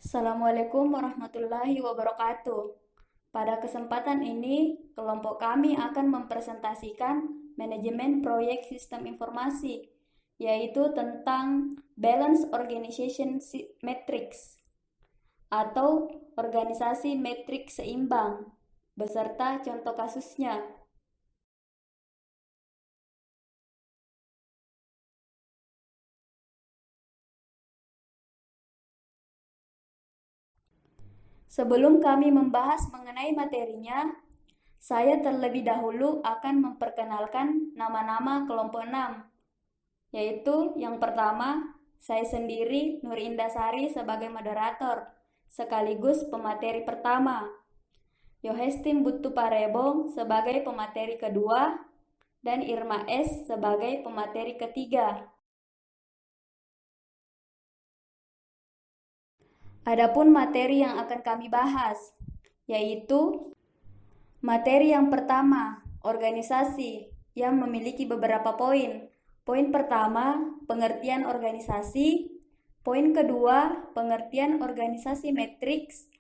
Assalamualaikum warahmatullahi wabarakatuh. Pada kesempatan ini, kelompok kami akan mempresentasikan manajemen proyek sistem informasi, yaitu tentang Balance Organization Matrix atau organisasi metrik seimbang, beserta contoh kasusnya. Sebelum kami membahas mengenai materinya, saya terlebih dahulu akan memperkenalkan nama-nama kelompok 6, yaitu yang pertama, saya sendiri Nur Indasari sebagai moderator, sekaligus pemateri pertama, Yohestin Butu Parebong sebagai pemateri kedua, dan Irma S sebagai pemateri ketiga. Adapun materi yang akan kami bahas, yaitu materi yang pertama, organisasi, yang memiliki beberapa poin. Poin pertama, pengertian organisasi. Poin kedua, pengertian organisasi matriks.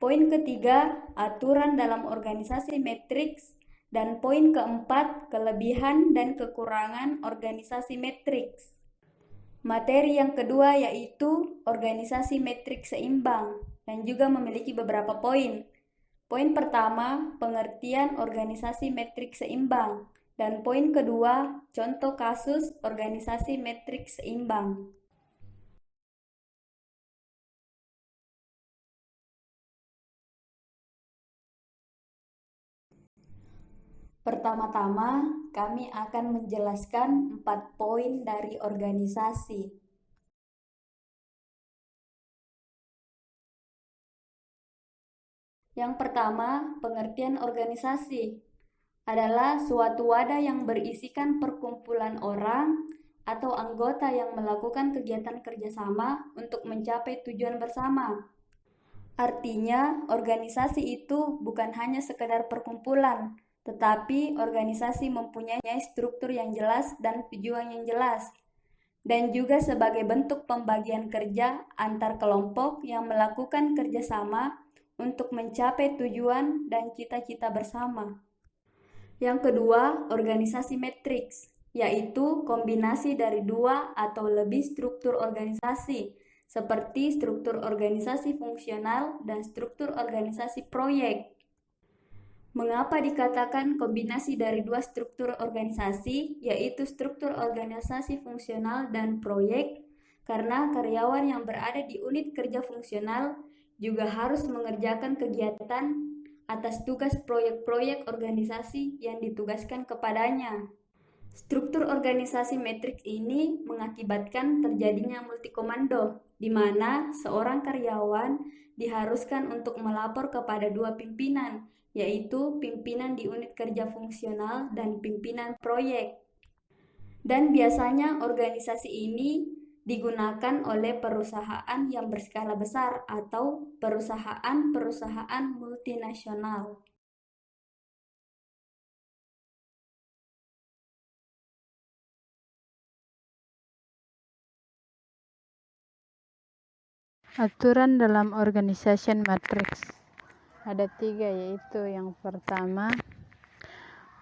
Poin ketiga, aturan dalam organisasi matriks. Dan poin keempat, kelebihan dan kekurangan organisasi matriks. Materi yang kedua yaitu organisasi matriks seimbang dan juga memiliki beberapa poin. Poin pertama, pengertian organisasi matriks seimbang. Dan poin kedua, contoh kasus organisasi matriks seimbang. Pertama-tama, kami akan menjelaskan 4 poin dari organisasi. Yang pertama, pengertian organisasi adalah suatu wadah yang berisikan perkumpulan orang atau anggota yang melakukan kegiatan kerjasama untuk mencapai tujuan bersama. Artinya, organisasi itu bukan hanya sekedar perkumpulan, tetapi organisasi mempunyai struktur yang jelas dan tujuan yang jelas, dan juga sebagai bentuk pembagian kerja antar kelompok yang melakukan kerjasama untuk mencapai tujuan dan cita-cita bersama. Yang kedua, organisasi matriks, yaitu kombinasi dari 2 atau lebih struktur organisasi, seperti struktur organisasi fungsional dan struktur organisasi proyek. Mengapa dikatakan kombinasi dari 2 struktur organisasi, yaitu struktur organisasi fungsional dan proyek? Karena karyawan yang berada di unit kerja fungsional juga harus mengerjakan kegiatan atas tugas proyek-proyek organisasi yang ditugaskan kepadanya. Struktur organisasi matriks ini mengakibatkan terjadinya multikomando, di mana seorang karyawan diharuskan untuk melapor kepada 2 pimpinan, yaitu pimpinan di unit kerja fungsional dan pimpinan proyek. Dan biasanya organisasi ini digunakan oleh perusahaan yang berskala besar atau perusahaan-perusahaan multinasional. Aturan dalam organization matrix ada 3, yaitu yang pertama,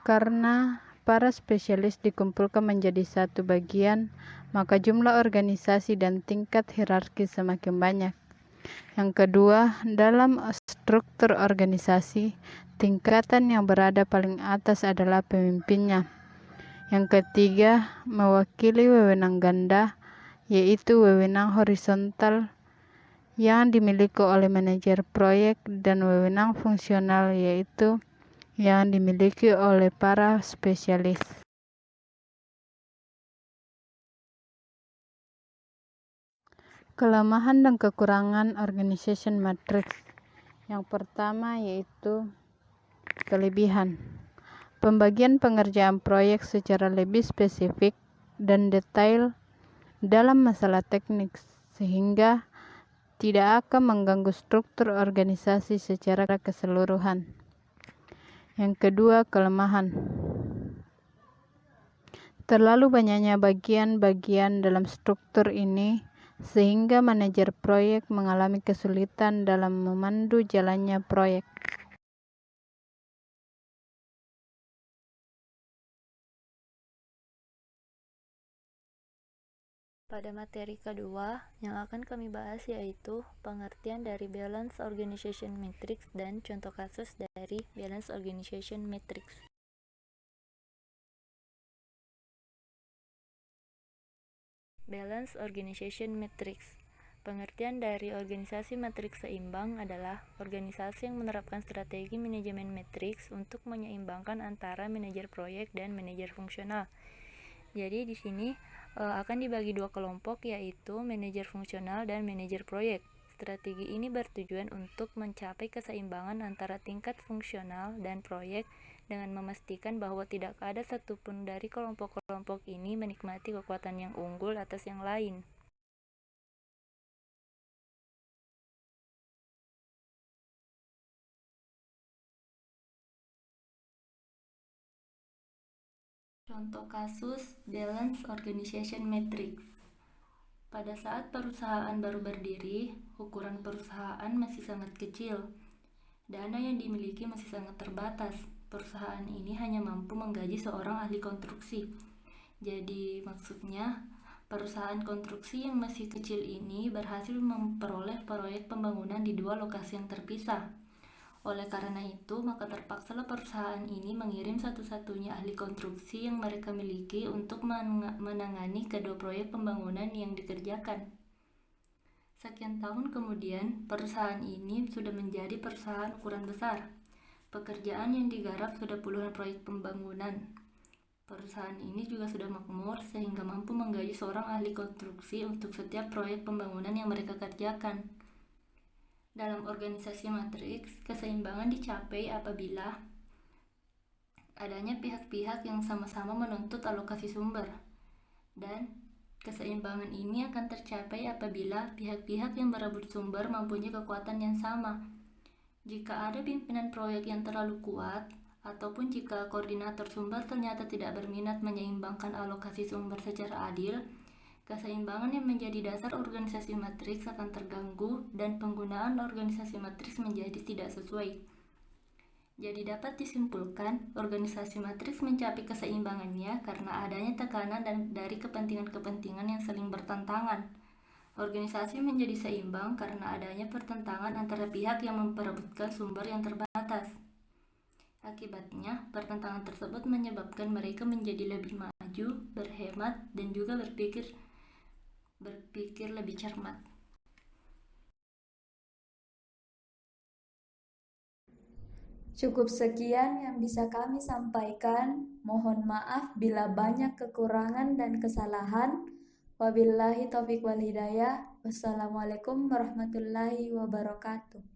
karena para spesialis dikumpulkan menjadi satu bagian, maka jumlah organisasi dan tingkat hierarki semakin banyak. Yang kedua, dalam struktur organisasi, tingkatan yang berada paling atas adalah pemimpinnya. Yang ketiga, mewakili wewenang ganda, yaitu wewenang horizontal yang dimiliki oleh manajer proyek dan wewenang fungsional, yaitu yang dimiliki oleh para spesialis. Kelemahan dan kekurangan organization matrix. Yang pertama yaitu kelebihan. Pembagian pengerjaan proyek secara lebih spesifik dan detail dalam masalah teknik, sehingga tidak akan mengganggu struktur organisasi secara keseluruhan. Yang kedua, kelemahan. Terlalu banyaknya bagian-bagian dalam struktur ini sehingga manajer proyek mengalami kesulitan dalam memandu jalannya proyek. Pada materi kedua yang akan kami bahas yaitu pengertian dari Balance Organization Matrix dan contoh kasus dari Balance Organization Matrix. Balance Organization Matrix. Pengertian dari organisasi matriks seimbang adalah organisasi yang menerapkan strategi manajemen matriks untuk menyeimbangkan antara manajer proyek dan manajer fungsional. Jadi di sini akan dibagi dua kelompok, yaitu manajer fungsional dan manajer proyek. Strategi ini bertujuan untuk mencapai keseimbangan antara tingkat fungsional dan proyek dengan memastikan bahwa tidak ada satupun dari kelompok-kelompok ini menikmati kekuatan yang unggul atas yang lain. Contoh kasus Balance Organization Matrix. Pada saat perusahaan baru berdiri, ukuran perusahaan masih sangat kecil. Dana yang dimiliki masih sangat terbatas. Perusahaan ini hanya mampu menggaji seorang ahli konstruksi. Jadi maksudnya, perusahaan konstruksi yang masih kecil ini berhasil memperoleh proyek pembangunan di dua lokasi yang terpisah. Oleh karena itu, maka terpaksalah perusahaan ini mengirim satu-satunya ahli konstruksi yang mereka miliki untuk menangani kedua proyek pembangunan yang dikerjakan. Sekian tahun kemudian, perusahaan ini sudah menjadi perusahaan ukuran besar. Pekerjaan yang digarap sudah puluhan proyek pembangunan. Perusahaan ini juga sudah makmur sehingga mampu menggaji seorang ahli konstruksi untuk setiap proyek pembangunan yang mereka kerjakan. Dalam organisasi matriks, keseimbangan dicapai apabila adanya pihak-pihak yang sama-sama menuntut alokasi sumber, dan keseimbangan ini akan tercapai apabila pihak-pihak yang berebut sumber mempunyai kekuatan yang sama. Jika ada pimpinan proyek yang terlalu kuat, ataupun jika koordinator sumber ternyata tidak berminat menyeimbangkan alokasi sumber secara adil, keseimbangan yang menjadi dasar organisasi matriks akan terganggu dan penggunaan organisasi matriks menjadi tidak sesuai. Jadi dapat disimpulkan, organisasi matriks mencapai keseimbangannya karena adanya tekanan dari kepentingan-kepentingan yang saling bertentangan. Organisasi menjadi seimbang karena adanya pertentangan antara pihak yang memperebutkan sumber yang terbatas. Akibatnya, pertentangan tersebut menyebabkan mereka menjadi lebih maju, berhemat, dan juga berpikir lebih cermat. Cukup sekian yang bisa kami sampaikan. Mohon maaf bila banyak kekurangan dan kesalahan. Wabillahi taufiq wal hidayah. Wassalamualaikum warahmatullahi wabarakatuh.